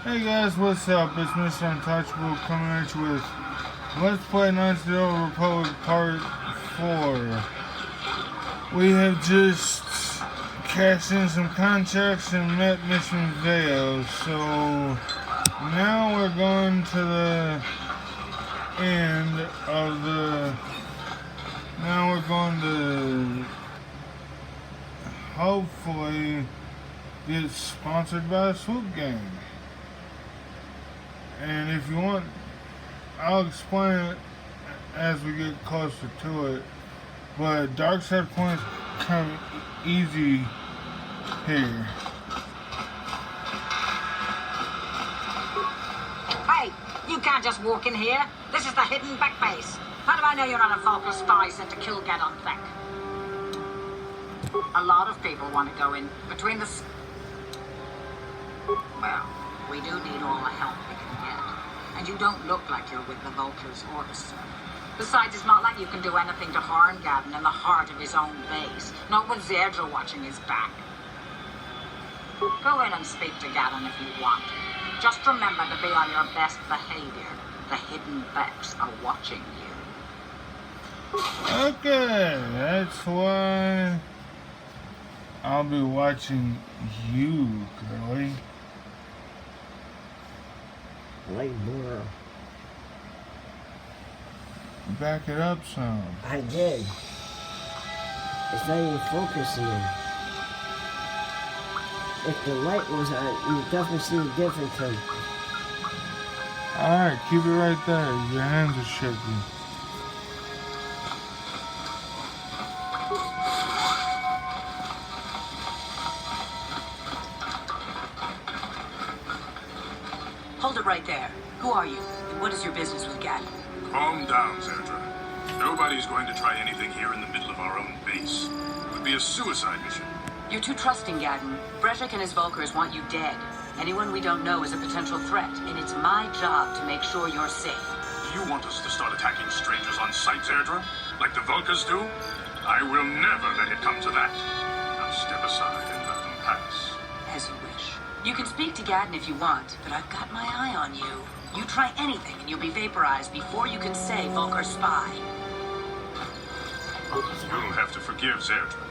Hey guys, what's up? It's Mr. Untouchable coming at you with Let's Play Knights of the Old Republic Part 4. We have just cashed in some contracts and met Mission Vale, so now we're going to the end of the... Now we're going to hopefully get sponsored by a swoop game. And if you want, I'll explain it as we get closer to it. But dark side points come easy here. Hey, you can't just walk in here. This is the hidden back base. How do I know you're not a Vulcan spy sent to kill Gad on Thank? A lot of people want to go in between the... Well, we do need all the help we can get. And you don't look like you're with the Vulkars or the Sith. Besides, it's not like you can do anything to harm Gavin in the heart of his own base. Not with Zerdra watching his back. Go in and speak to Gavin if you want. Just remember to be on your best behavior. The hidden Vex are watching you. Okay, that's why I'll be watching you, girlie. Like more. Back it up some. I did. It's not even focusing. If the light was on, you definitely see the difference. Alright, keep it right there. Your hands are shaking. Hold it right there. Who are you? And what is your business with Gad? Calm down, Zerdra. Nobody's going to try anything here in the middle of our own base. It would be a suicide mission. You're too trusting, Gadden. Brezhik and his Vulkars want you dead. Anyone we don't know is a potential threat, and it's my job to make sure you're safe. You want us to start attacking strangers on sight, Zerdra? Like the Vulkars do? I will never let it come to that. Now step aside and let them pass. As you wish. You can speak to Gadden if you want, but I've got my eye on you. You try anything and you'll be vaporized before you can say Vulkar spy. You'll have to forgive Zerdra.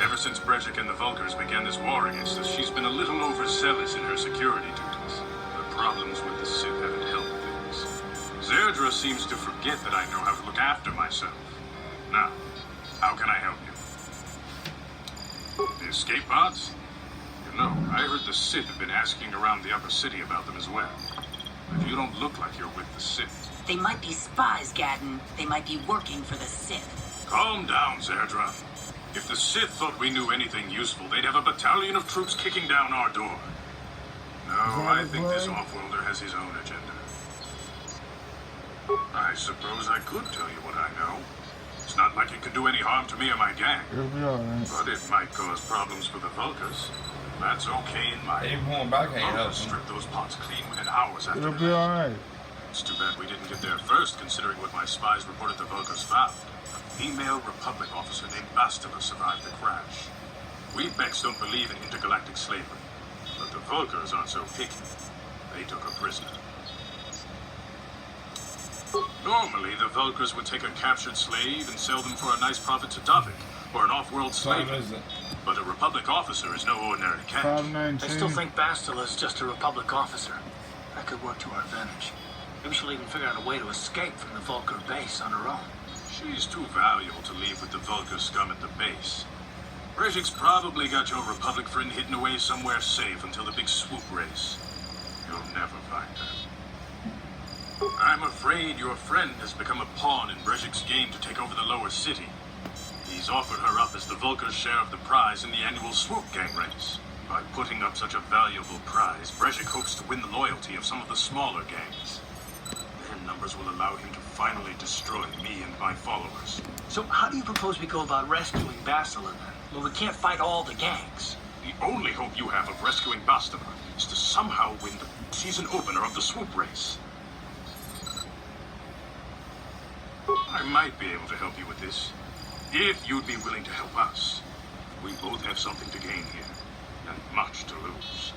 Ever since Brezhik and the Vulkars began this war against us, she's been a little overzealous in her security duties. The problems with the Sith haven't helped things. Zerdra seems to forget that I know how to look after myself. Now, how can I help you? The escape pods? You know, I heard the Sith have been asking around the upper city about them as well. But you don't look like you're with the Sith. They might be spies, Gadden. They might be working for the Sith. Calm down, Zerdra. If the Sith thought we knew anything useful, they'd have a battalion of troops kicking down our door. No, I think this off-worlder has his own agenda. I suppose I could tell you what I know. It's not like it could do any harm to me or my gang. It'll be alright. But it might cause problems for the Vulkars. That's okay in my... Hey, pulling back ain't I'll helping. strip those pots clean within hours after It'll that. be alright. It's too bad we didn't get there first, considering what my spies reported the Vulkars found. A female Republic officer named Bastila survived the crash. We Vex don't believe in intergalactic slavery, but the Vulkars aren't so picky. They took her prisoner. Normally, the Vulkars would take a captured slave and sell them for a nice profit to Davik, or an off-world slave. Time is it? But a Republic officer is no ordinary catch. 519. I still think Bastila is just a Republic officer. That could work to our advantage. Maybe she'll even figure out a way to escape from the Vulkar base on her own. She's too valuable to leave with the Vulkar scum at the base. Brezhik's probably got your Republic friend hidden away somewhere safe until the big swoop race. You'll never find her. I'm afraid your friend has become a pawn in Brezhik's game to take over the lower city. He's offered her up as the Vulkar's share of the prize in the annual swoop gang race. By putting up such a valuable prize, Brezhik hopes to win the loyalty of some of the smaller gangs. Their numbers will allow him to finally destroy me and my followers. So how do you propose we go about rescuing Bastila then? Well, we can't fight all the gangs. The only hope you have of rescuing Bastila is to somehow win the season opener of the swoop race. I might be able to help you with this, if you'd be willing to help us. We both have something to gain here, and much to lose.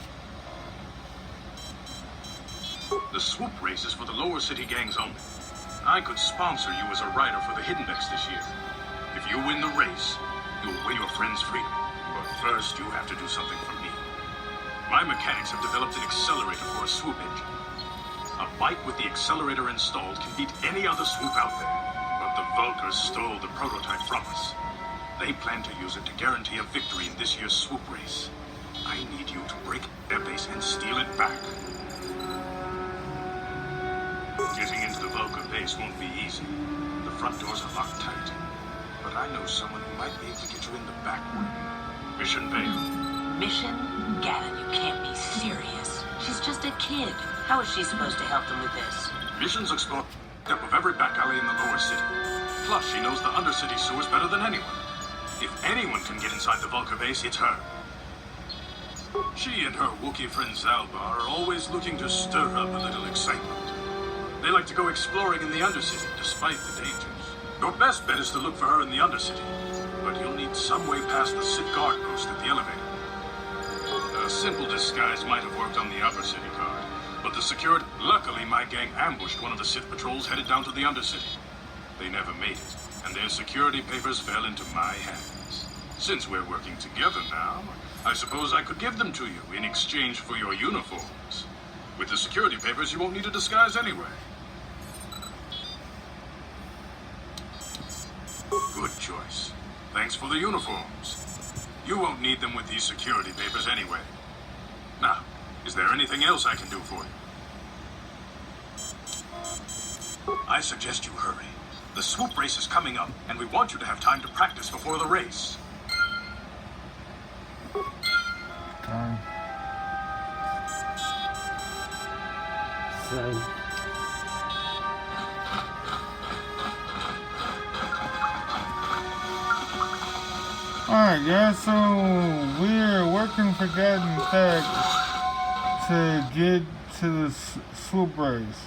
The swoop race is for the lower city gangs only. I could sponsor you as a rider for the Hidden Decks this year. If you win the race, you'll win your friend's freedom. But first, you have to do something for me. My mechanics have developed an accelerator for a swoop engine. A bike with the accelerator installed can beat any other swoop out there. But the Vulkars stole the prototype from us. They plan to use it to guarantee a victory in this year's swoop race. I need you to break their base and steal it back. Getting into the Vulkar base won't be easy. The front doors are locked tight. But I know someone who might be able to get you in the back way. Mission failed. Mission? Ganon, you can't be serious. She's just a kid. How is she supposed to help them with this? Missions explore step of every back alley in the lower city. Plus, she knows the undercity sewers better than anyone. If anyone can get inside the Vulkar base, it's her. She and her Wookiee friend Zalba are always looking to stir up a little excitement. They like to go exploring in the undercity, despite the dangers. Your best bet is to look for her in the undercity, but you'll need some way past the Sith guard post at the elevator. A simple disguise might have worked on the upper city guard, but the security... Luckily, my gang ambushed one of the Sith patrols headed down to the undercity. They never made it, and their security papers fell into my hands. Since we're working together now, I suppose I could give them to you in exchange for your uniforms. With the security papers, you won't need a disguise anyway. Good choice. Thanks for the uniforms. You won't need them with these security papers anyway. Now, is there anything else I can do for you? I suggest you hurry. The swoop race is coming up, and we want you to have time to practice before the race. Time. So, Alright guys, so we're working for Gaden Tech to get to the swoop race.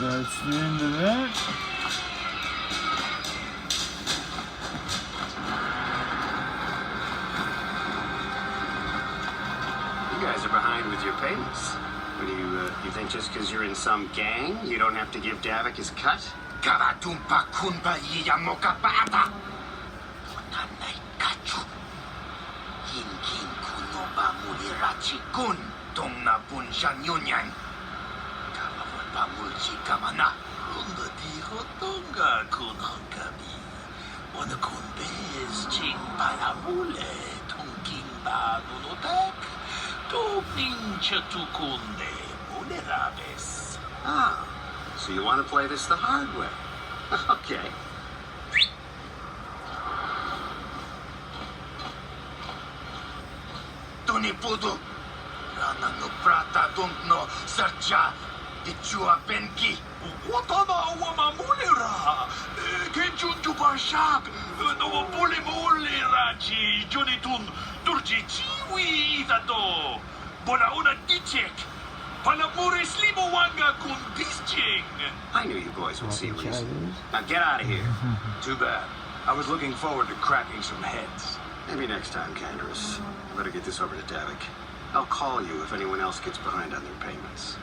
That's the end of that. You guys are behind with your payments. What do you think just because you're in some gang, you don't have to give Davik his cut? Karatumpa kunpa yamokapata. Tanay kachu. Hinkin kuno ba mulirachi kun. Tong na punshan yunyan. Kamawon pa mulchi kamana. Unga diho tonga kunong kami. Ona kun bez ching palamule. Tongking ba nunotak. To pincha tukunde mulerabes. Ah, so you want to play this the hard way? Okay. Tunipudu. Rana no prata don't no sarcha. Ichua benki. Watana wa mamulera. Kenjun tu bashak. No buli mulera chi jonitun. Turji chiwi itato. Bona una dichek. Palamure slimo wanga kun disching. I knew you boys would see reason. Now get out of here. Too bad. I was looking forward to cracking some heads. Maybe next time, Canderous. I better get this over to Davik. I'll call you if anyone else gets behind on their payments.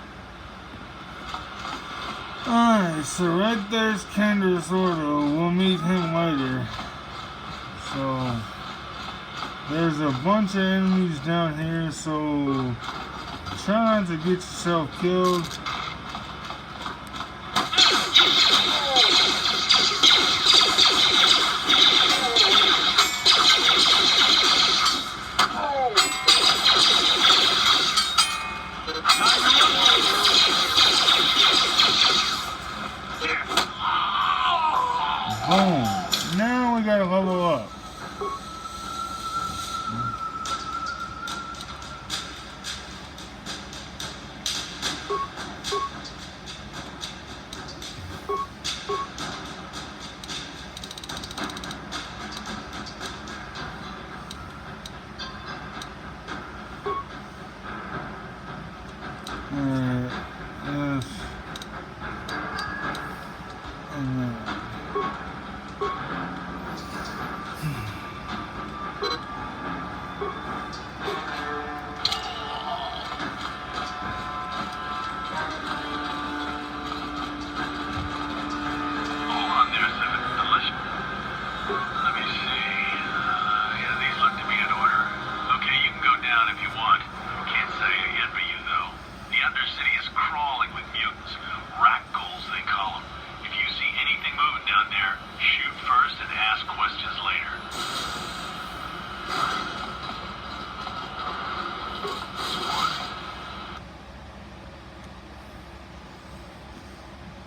Alright, so right there's Candace Ordo. We'll meet him later. So there's a bunch of enemies down here, so try not to get yourself killed. Boom. Now we gotta level up. Yes. And then. Undercity is crawling with mutants. Rat ghouls, they call them. If you see anything moving down there, shoot first and ask questions later.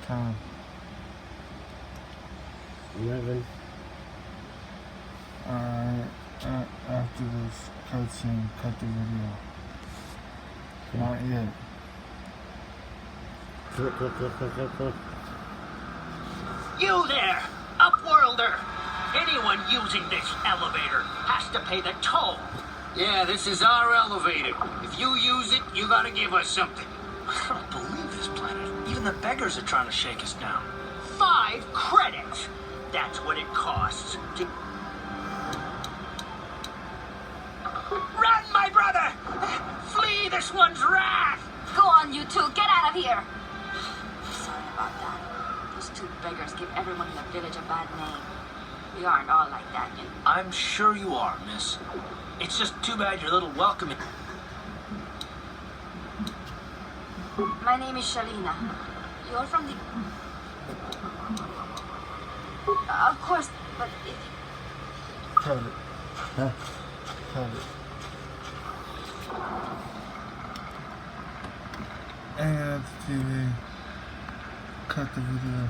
Time. 11. After this cutscene, cut the video. Not yet. Click. You there, Upworlder! Anyone using this elevator has to pay the toll. Yeah, this is our elevator. If you use it, you gotta give us something. I don't believe this planet. Even the beggars are trying to shake us down. 5 credits! That's what it costs to... Run, my brother! Flee this one's wrath! Go on, you two. Get out of here. Sorry about that. Those 2 beggars give everyone in the village a bad name. We aren't all like that, you know. I'm sure you are, miss. It's just too bad your little welcoming... My name is Shalina. You're from the... Of course, but if... Cut it. Huh? Cut it. And that's TV. Cut the video.